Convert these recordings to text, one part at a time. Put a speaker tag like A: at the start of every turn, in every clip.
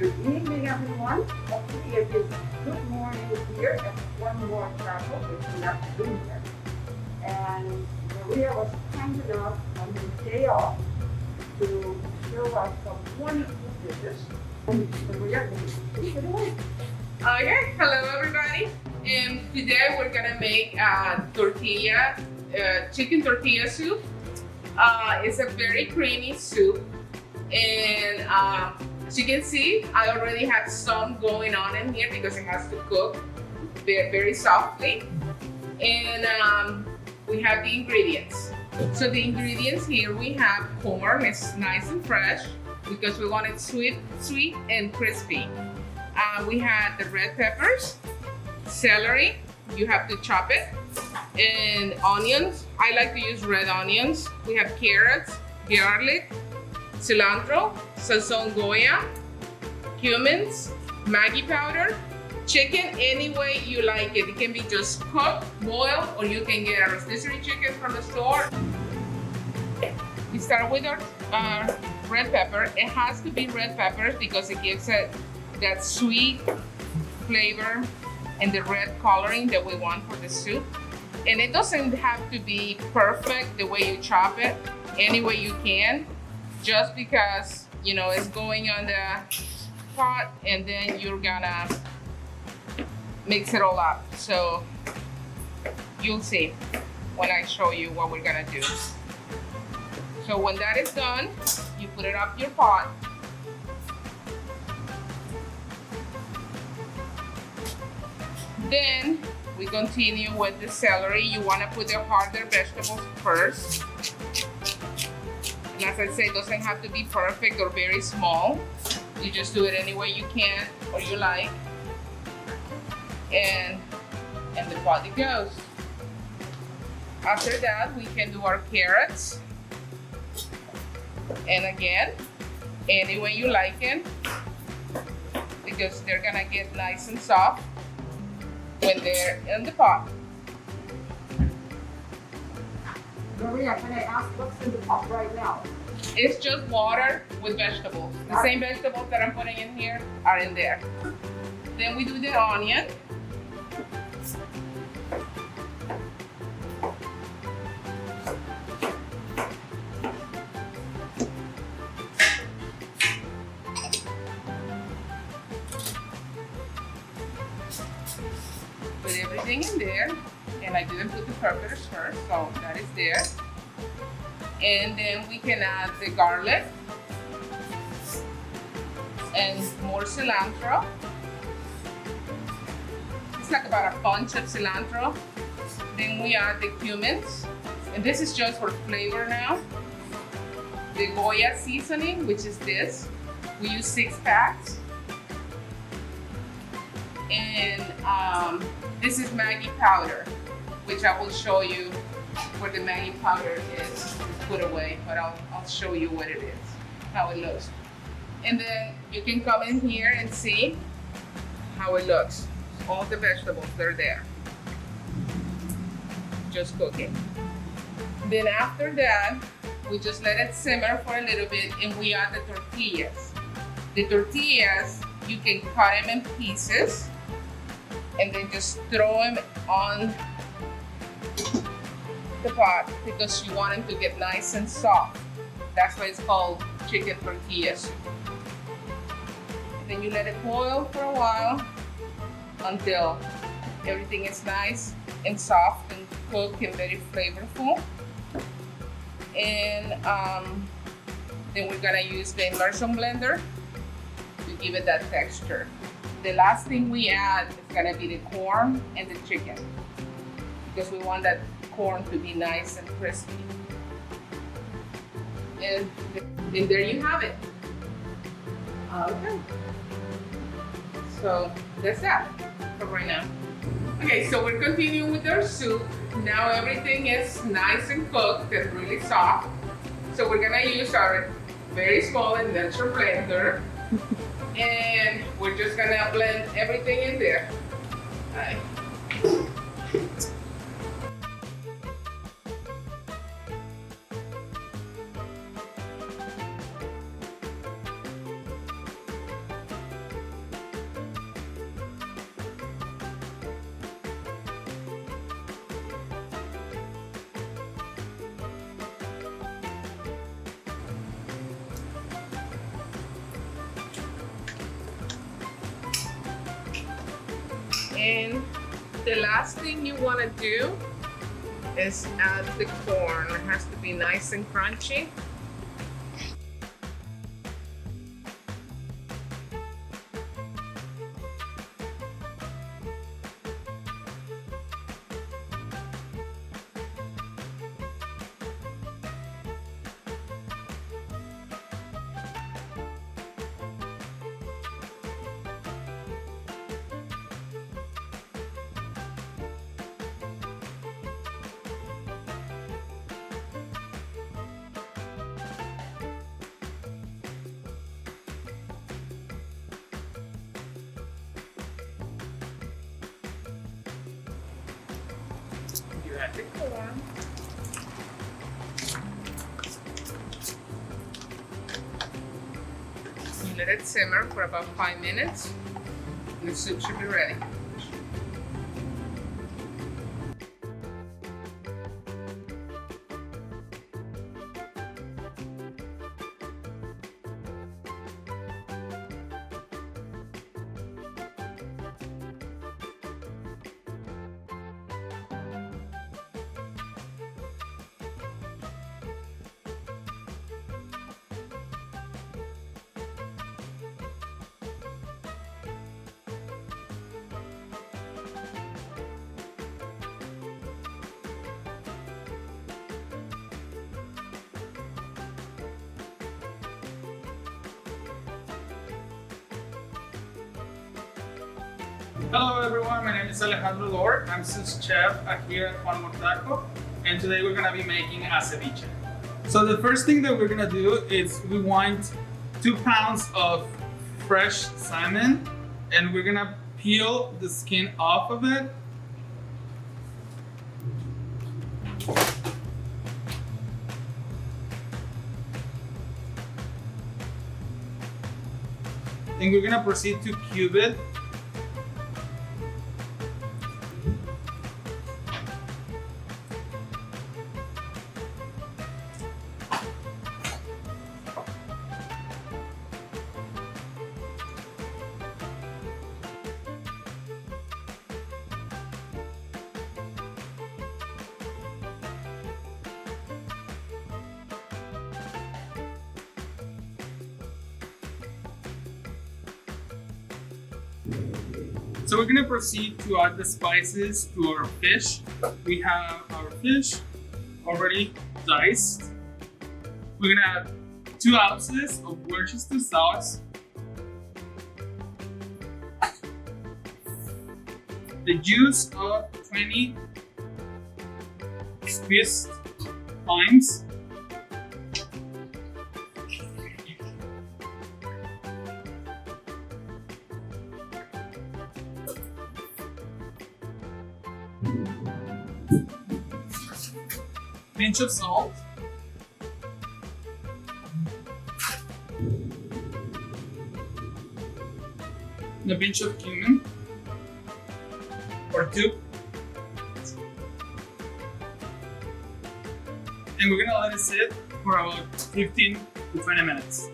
A: Good evening, everyone. Hopefully it is good morning here at one more travel with the afternoon here. And Maria was kind enough on her day off to show us some wonderful dishes. And Maria, take it away.
B: Okay, hello everybody. Today we're gonna make tortilla, chicken tortilla soup. It's a very creamy soup, and as you can see, I already have some going on in here because it has to cook very softly. And we have the ingredients. So the ingredients here, we have corn. It's nice and fresh because we want it sweet and crispy. We have the red peppers, celery, you have to chop it, and onions. I like to use red onions. We have carrots, garlic, cilantro, sazon goya, cumins, Maggi powder, chicken any way you like it. It can be just cooked, boiled, or you can get a rotisserie chicken from the store. We start with our red pepper. It has to be red peppers because it gives it that sweet flavor and the red coloring that we want for the soup. And it doesn't have to be perfect the way you chop it, any way you can, just because, you know, it's going on the pot and then you're gonna mix it all up. So you'll see when I show you what we're gonna do. So when that is done, you put it up your pot. Then we continue with the celery. You want to put the harder vegetables first. And as I say, it doesn't have to be perfect or very small. You just do it any way you can or you like. And the pot it goes. After that, we can do our carrots. And again, any way you like it, because they're gonna get nice and soft when they're in the pot.
A: Maria, can I ask what's in the pot right now?
B: It's just water with vegetables. The same vegetables that I'm putting in here are in there. Then we do the onion. Put everything in there, and I didn't put the peppers first, so that is there. And then we can add the garlic and more cilantro. It's like about a bunch of cilantro. Then we add the cumins, and this is just for flavor now. The Goya seasoning, which is this. We use 6 packs. And this is Maggi powder, which I will show you where the Maggi powder is put away, but I'll show you what it is, how it looks. And then you can come in here and see how it looks. All the vegetables, they're there. Just cooking. Then after that, we just let it simmer for a little bit and we add the tortillas. The tortillas, you can cut them in pieces and then just throw them on the pot because you want them to get nice and soft. That's why it's called chicken tortillas. And then you let it boil for a while until everything is nice and soft and cooked and very flavorful. And then we're gonna use the immersion blender to give it that texture. The last thing we add is gonna be the corn and the chicken because we want that corn to be nice and crispy. And there you have it. Okay. So that's that for right now. Okay, so we're continuing with our soup. Now everything is nice and cooked and really soft. So we're gonna use our very small induction blender. And we're just gonna blend everything in there. All right. And the last thing you want to do is add the corn. It has to be nice and crunchy. You add the corn. You let it simmer for about 5 minutes. And the soup should be ready.
C: Hello everyone, my name is Alejandro Lord. I'm Sous-chef here at Juan, and today we're gonna be making a ceviche. So the first thing that we're gonna do is we want 2 pounds of fresh salmon, and we're gonna peel the skin off of it. And we're gonna proceed to cube it. So we're gonna proceed to add the spices to our fish. We have our fish already diced. We're gonna add 2 ounces of Worcestershire sauce, the juice of 20 squeezed limes, pinch of salt, and a pinch of cumin, or 2. And we're gonna let it sit for about 15 to 20 minutes.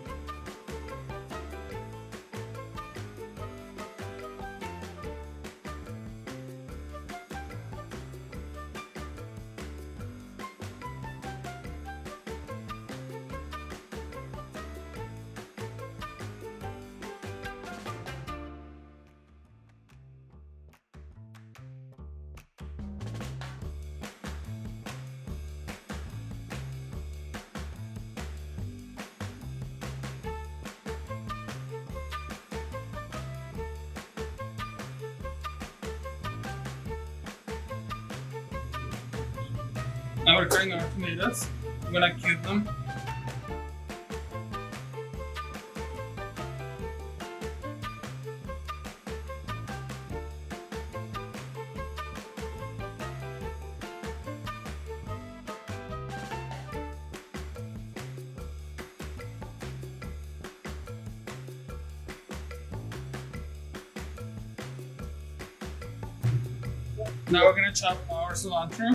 C: Now we're cutting our tomatoes. I'm gonna cube them. Now we're gonna chop our cilantro.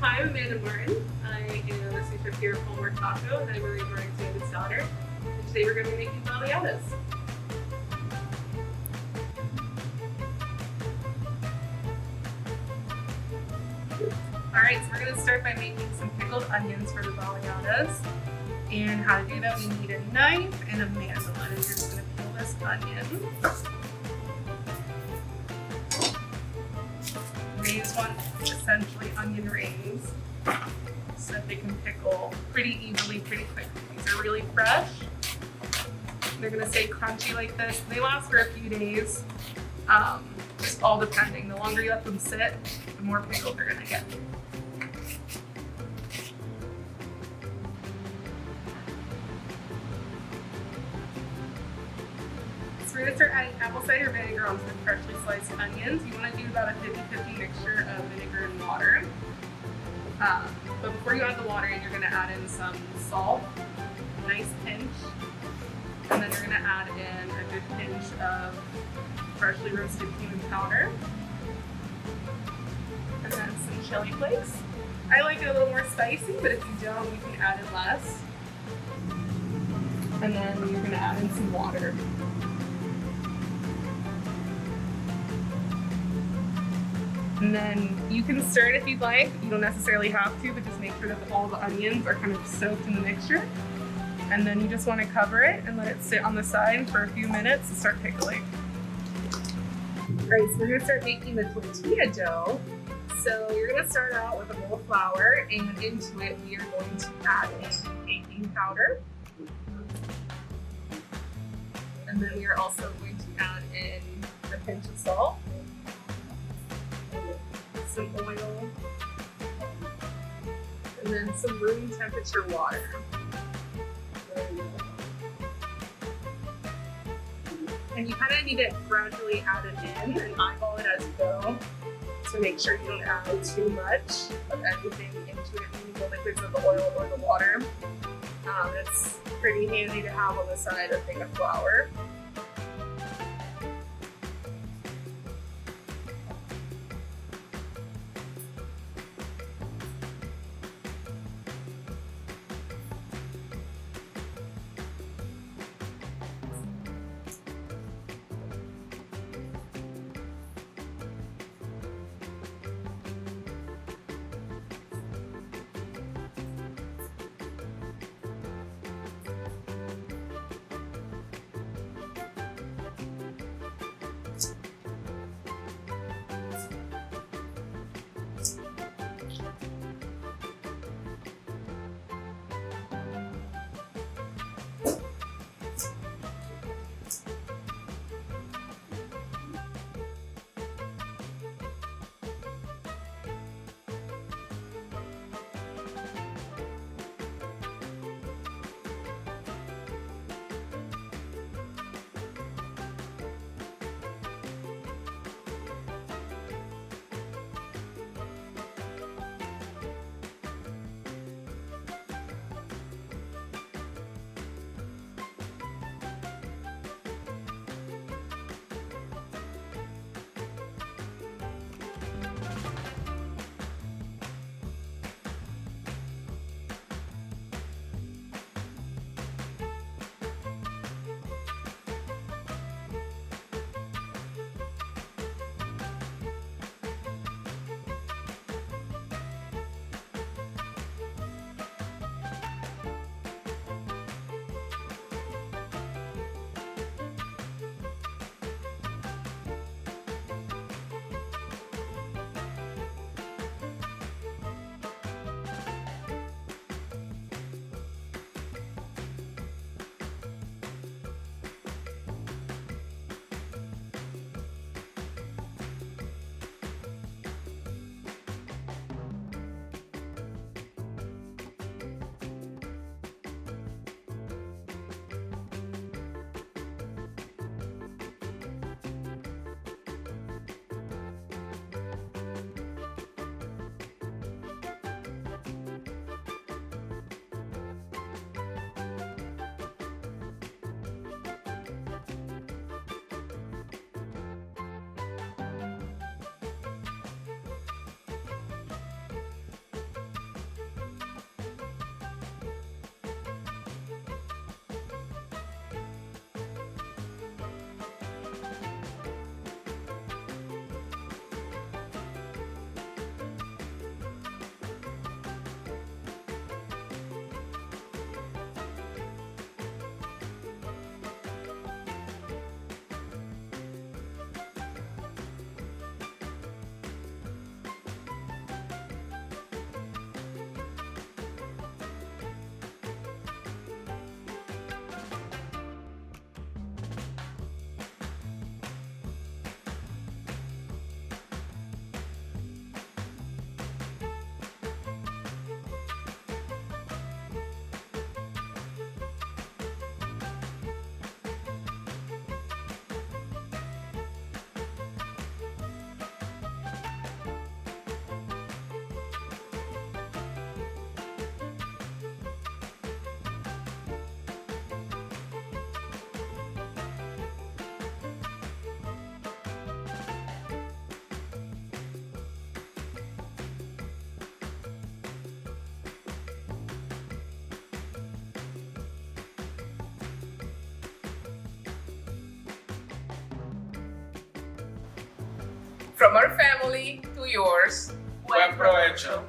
D: Hi, I'm Amanda Martin. I am a sous-chef here at Juan Taco, and I'm really very excited cider. And today we're going to be making baleadas. Alright, so we're going to start by making some pickled onions for the baleadas. And how to do that, we need a knife and a mandolin. And you're just going to peel this onion. And they just want essentially onion rings so that they can pickle pretty evenly, pretty quickly. These are really fresh. They're going to stay crunchy like this. They last for a few days, just all depending. The longer you let them sit, the more pickled they're going to get. So we're going to start adding apple cider vinegar onto the freshly sliced onions. You want to do about a 50-50 mixture of vinegar and water. But before you add the water, you're going to add in some salt, a nice pinch, and then you're going to add in a good pinch of freshly roasted cumin powder, and then some chili flakes. I like it a little more spicy, but if you don't, you can add in less. And then you're going to add in some water. And then you can stir it if you'd like. You don't necessarily have to, but just make sure that all the onions are kind of soaked in the mixture. And then you just want to cover it and let it sit on the side for a few minutes and start pickling. All right, so we're going to start making the tortilla dough. So you're going to start out with a bowl of flour, and into it we are going to add in baking powder. And then we are also going to add in a pinch of salt, some oil, and then some room temperature water. And you kind of need to gradually add it in and eyeball it as you go to make sure you don't add too much of anything into it, meaning the liquids of the oil or the water. It's pretty handy to have on the side a thing of flour.
B: From our family to yours.
C: Buen provecho.